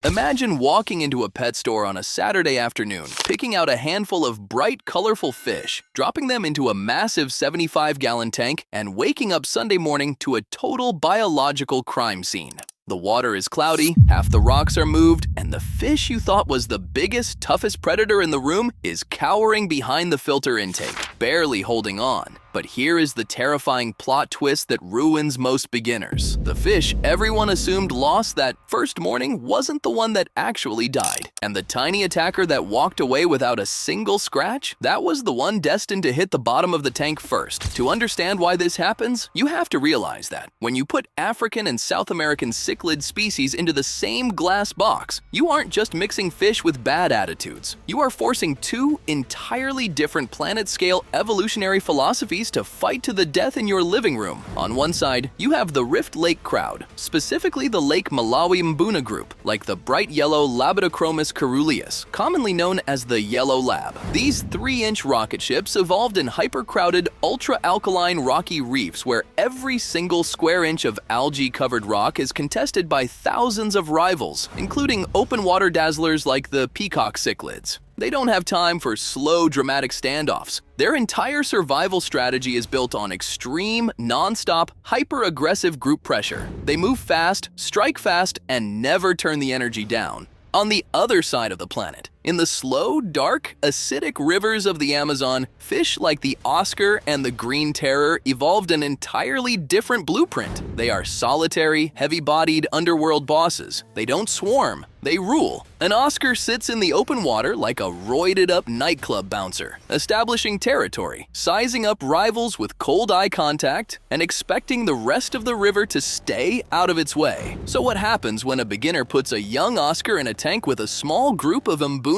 Imagine walking into a pet store on a Saturday afternoon, picking out a handful of bright, colorful fish, dropping them into a massive 75-gallon tank, and waking up Sunday morning to a total biological crime scene. The water is cloudy, half the rocks are moved, and the fish you thought was the biggest, toughest predator in the room is cowering behind the filter intake, barely holding on. But here is the terrifying plot twist that ruins most beginners. The fish everyone assumed lost that first morning wasn't the one that actually died. And the tiny attacker that walked away without a single scratch, that was the one destined to hit the bottom of the tank first. To understand why this happens, you have to realize that when you put African and South American cichlid species into the same glass box, you aren't just mixing fish with bad attitudes. You are forcing two entirely different planet-scale evolutionary philosophies to fight to the death in your living room. On one side, you have the Rift Lake crowd, specifically the Lake Malawi Mbuna group, like the bright yellow Labidochromis caeruleus, commonly known as the Yellow Lab. These 3-inch rocket ships evolved in hyper-crowded, ultra-alkaline rocky reefs where every single square inch of algae-covered rock is contested by thousands of rivals, including open-water dazzlers like the Peacock Cichlids. They don't have time for slow, dramatic standoffs. Their entire survival strategy is built on extreme, non-stop, hyper-aggressive group pressure. They move fast, strike fast, and never turn the energy down. On the other side of the planet, in the slow, dark, acidic rivers of the Amazon, fish like the Oscar and the Green Terror evolved an entirely different blueprint. They are solitary, heavy-bodied underworld bosses. They don't swarm, they rule. An Oscar sits in the open water like a roided-up nightclub bouncer, establishing territory, sizing up rivals with cold eye contact, and expecting the rest of the river to stay out of its way. So what happens when a beginner puts a young Oscar in a tank with a small group of Mbuna?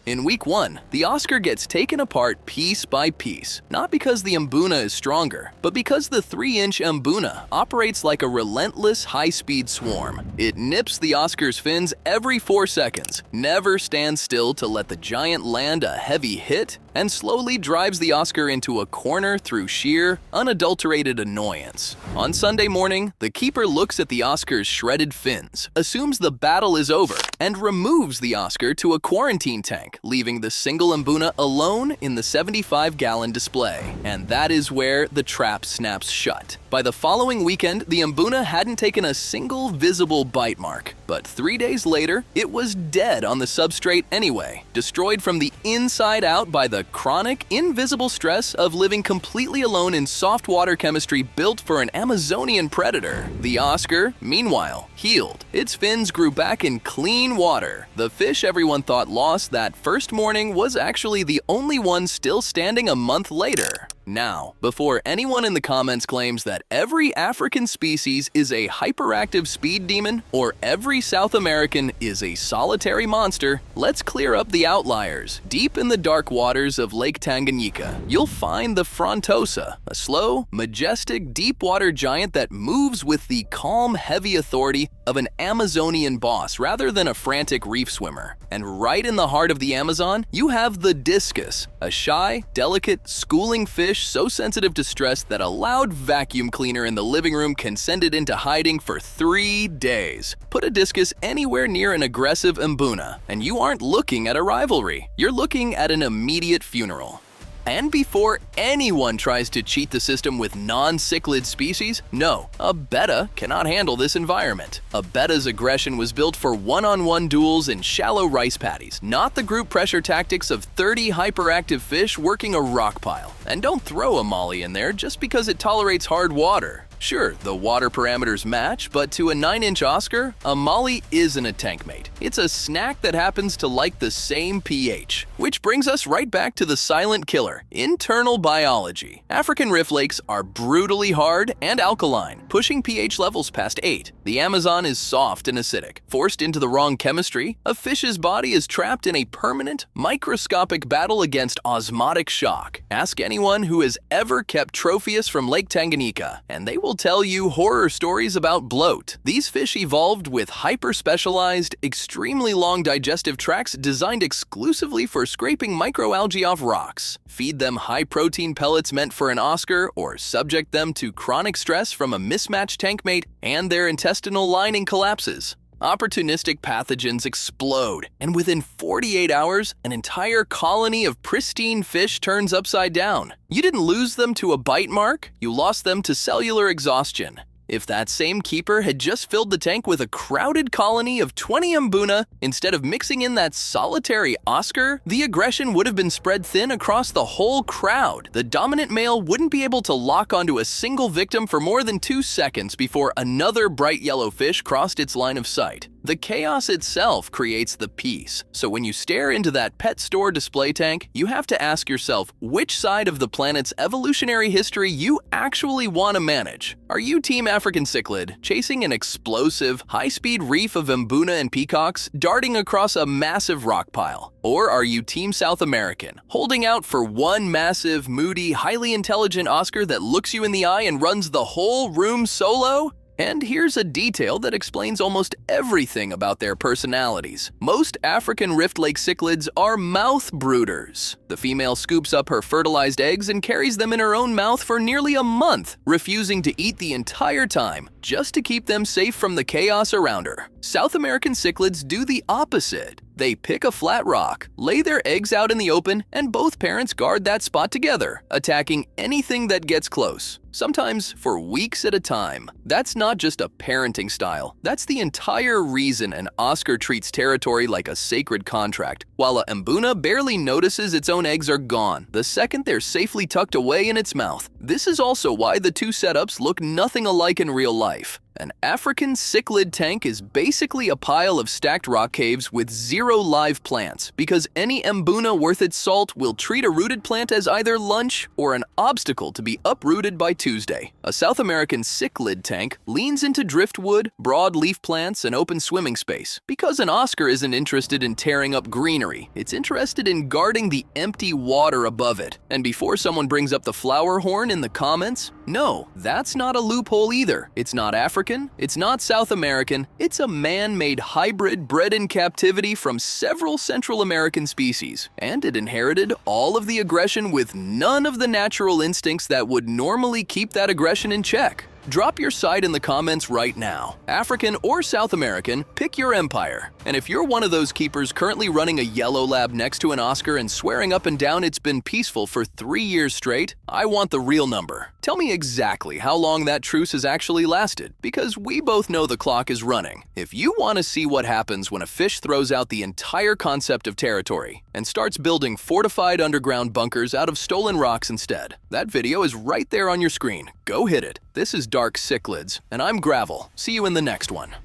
In week 1, the Oscar gets taken apart piece by piece, not because the Mbuna is stronger, but because the 3-inch Mbuna operates like a relentless high-speed swarm. It nips the Oscar's fins every 4 seconds, never stands still to let the giant land a heavy hit, and slowly drives the Oscar into a corner through sheer, unadulterated annoyance. On Sunday morning, the keeper looks at the Oscar's shredded fins, assumes the battle is over, and removes the Oscar to a quarantine tank, leaving the single Mbuna alone in the 75-gallon display. And that is where the trap snaps shut. By the following weekend, the Mbuna hadn't taken a single visible bite mark. But 3 days later, it was dead on the substrate anyway, destroyed from the inside out by the chronic, invisible stress of living completely alone in soft water chemistry built for an Amazonian predator. The Oscar, meanwhile, healed. Its fins grew back in clean water. The fish everyone thought lost that first morning was actually the only one still standing a month later. Now, before anyone in the comments claims that every African species is a hyperactive speed demon or every South American is a solitary monster, let's clear up the outliers. Deep in the dark waters of Lake Tanganyika, you'll find the Frontosa, a slow, majestic, deep-water giant that moves with the calm, heavy authority of an Amazonian boss rather than a frantic reef swimmer. And right in the heart of the Amazon, you have the discus, a shy, delicate, schooling fish so sensitive to stress that a loud vacuum cleaner in the living room can send it into hiding for 3 days. Put a discus anywhere near an aggressive Mbuna, and you aren't looking at a rivalry. You're looking at an immediate funeral. And before anyone tries to cheat the system with non-cichlid species, no, a betta cannot handle this environment. A betta's aggression was built for one-on-one duels in shallow rice paddies, not the group pressure tactics of 30 hyperactive fish working a rock pile. And don't throw a molly in there just because it tolerates hard water. Sure, the water parameters match, but to a 9-inch Oscar, a molly isn't a tank mate. It's a snack that happens to like the same pH. Which brings us right back to the silent killer, internal biology. African rift lakes are brutally hard and alkaline, pushing pH levels past 8. The Amazon is soft and acidic. Forced into the wrong chemistry, a fish's body is trapped in a permanent, microscopic battle against osmotic shock. Ask anyone who has ever kept Tropheus from Lake Tanganyika, and they will tell you horror stories about bloat. These fish evolved with hyper-specialized, extremely long digestive tracts designed exclusively for scraping microalgae off rocks. Feed them high-protein pellets meant for an Oscar, or subject them to chronic stress from a mismatched tank mate, and their intestinal lining collapses. Opportunistic pathogens explode, and within 48 hours, an entire colony of pristine fish turns upside down. You didn't lose them to a bite mark, you lost them to cellular exhaustion. If that same keeper had just filled the tank with a crowded colony of 20 Mbuna instead of mixing in that solitary Oscar, the aggression would have been spread thin across the whole crowd. The dominant male wouldn't be able to lock onto a single victim for more than 2 seconds before another bright yellow fish crossed its line of sight. The chaos itself creates the peace. So when you stare into that pet store display tank, you have to ask yourself which side of the planet's evolutionary history you actually want to manage. Are you Team African Cichlid, chasing an explosive, high-speed reef of Mbuna and peacocks darting across a massive rock pile? Or are you Team South American, holding out for one massive, moody, highly intelligent Oscar that looks you in the eye and runs the whole room solo? And here's a detail that explains almost everything about their personalities. Most African Rift Lake cichlids are mouth brooders. The female scoops up her fertilized eggs and carries them in her own mouth for nearly a month, refusing to eat the entire time, just to keep them safe from the chaos around her. South American cichlids do the opposite. They pick a flat rock, lay their eggs out in the open, and both parents guard that spot together, attacking anything that gets close, sometimes for weeks at a time. That's not just a parenting style. That's the entire reason an Oscar treats territory like a sacred contract, while a Mbuna barely notices its own eggs are gone the second they're safely tucked away in its mouth. This is also why the two setups look nothing alike in real life. An African cichlid tank is basically a pile of stacked rock caves with 0 live plants, because any Mbuna worth its salt will treat a rooted plant as either lunch or an obstacle to be uprooted by Tuesday. A South American cichlid tank leans into driftwood, broad-leaf plants, and open swimming space, because an Oscar isn't interested in tearing up greenery. It's interested in guarding the empty water above it. And before someone brings up the flower horn in the comments, no, that's not a loophole either. It's not African, it's not South American, it's a man-made hybrid bred in captivity from several Central American species, and it inherited all of the aggression with none of the natural instincts that would normally keep that aggression in check. Drop your side in the comments right now. African or South American, pick your empire. And if you're one of those keepers currently running a yellow lab next to an Oscar and swearing up and down it's been peaceful for 3 years straight, I want the real number. Tell me exactly how long that truce has actually lasted, because we both know the clock is running. If you want to see what happens when a fish throws out the entire concept of territory and starts building fortified underground bunkers out of stolen rocks instead, that video is right there on your screen. Go hit it. This is Dark Cichlids, and I'm Gravel. See you in the next one.